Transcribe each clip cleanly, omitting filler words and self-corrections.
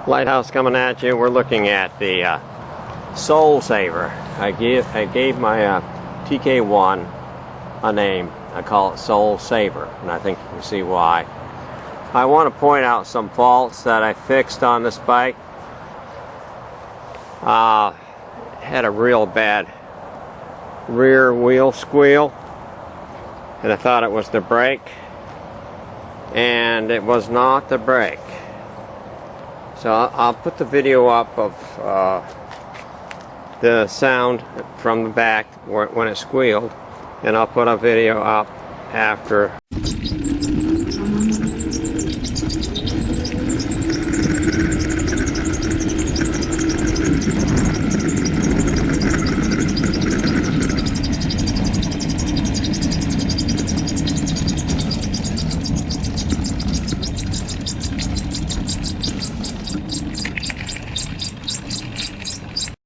Lighthouse coming at you. We're looking at the Soul Saver. I gave my TK-1 a name. I call it Soul Saver, and I think you can see why. I want to point out some faults that I fixed on this bike. Had a real bad rear wheel squeal, and I thought it was the brake, and it was not the brake. So I'll put the video up of the sound from the back when it squealed, and I'll put a video up after.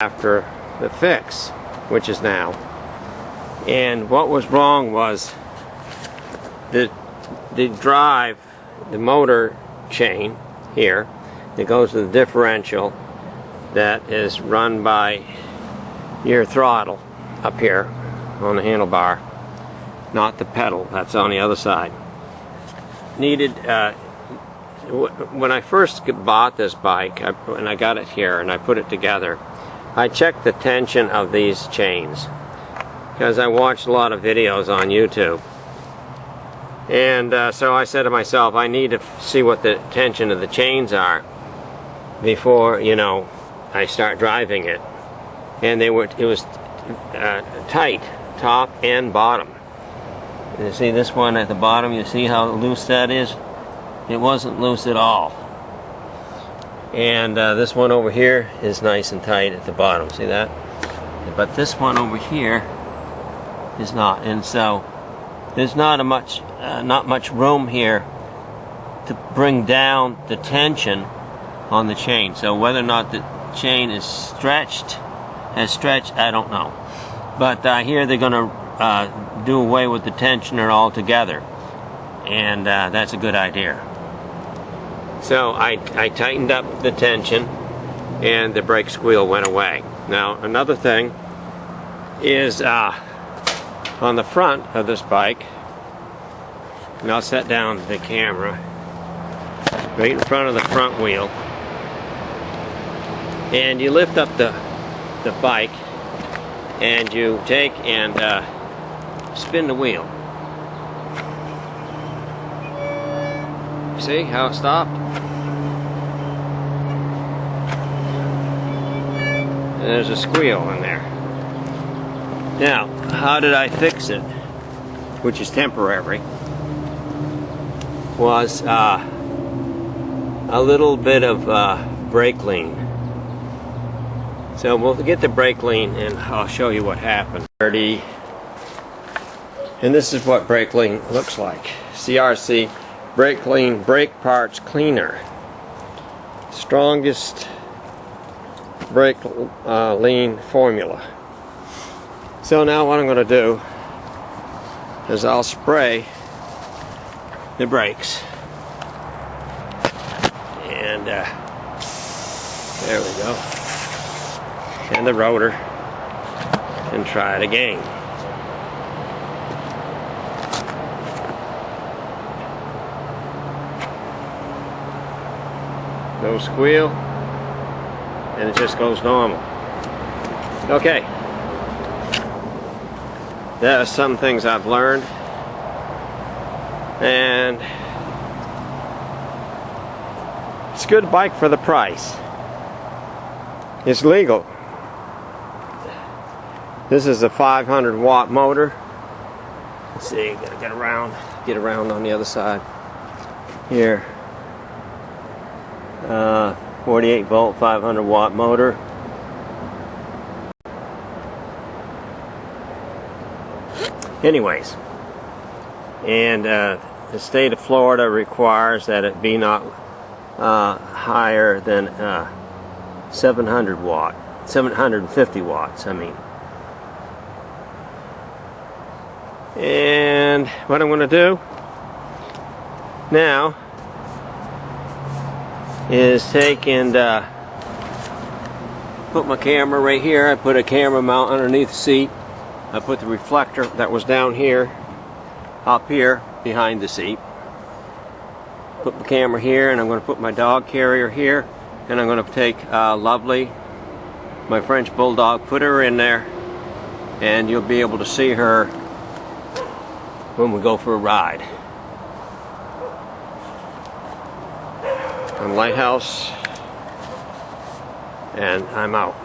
After the fix, which is now. And what was wrong was the drive, the motor chain here that goes to the differential that is run by your throttle up here on the handlebar, not the pedal that's on the other side. Needed when I first bought this bike, and I got it here and I put it together, I checked the tension of these chains because I watched a lot of videos on YouTube, and so I said to myself, I need to see what the tension of the chains are before, you know, I start driving it. And it was tight, top and bottom. You see this one at the bottom, you see how loose that is? It wasn't loose at all. And this one over here is nice and tight at the bottom, see that? But this one over here is not, and so there's not much room here to bring down the tension on the chain. So whether or not the chain is stretched, I don't know. But here they're going to do away with the tensioner altogether, and that's a good idea. So I tightened up the tension, and the brake squeal went away. Now another thing is on the front of this bike, and I'll set down the camera right in front of the front wheel, and you lift up the bike and you take and spin the wheel. See how it stopped? And there's a squeal in there. Now, how did I fix it? Which is temporary. Was a little bit of brake lean. So we'll get the brake lean and I'll show you what happened. And this is what brake lean looks like. CRC Brake Lean Brake Parts Cleaner. Strongest brake lean formula. So now what I'm going to do is I'll spray the brakes. And there we go. And the rotor. And try it again. No squeal, and it just goes normal. Okay, there are some things I've learned, and it's a good bike for the price. It's legal. This is a 500 watt motor. Let's see, gotta get around on the other side here. 48 volt 500 watt motor. Anyways, and the state of Florida requires that it be not higher than 750 watts, I mean. And what I'm going to do now is take and put my camera right here. I put a camera mount underneath the seat. I put the reflector that was down here up here behind the seat. Put my camera here, and I'm going to put my dog carrier here, and I'm going to take Lovely, my French Bulldog, put her in there, and you'll be able to see her when we go for a ride. On Lighthouse, and I'm out.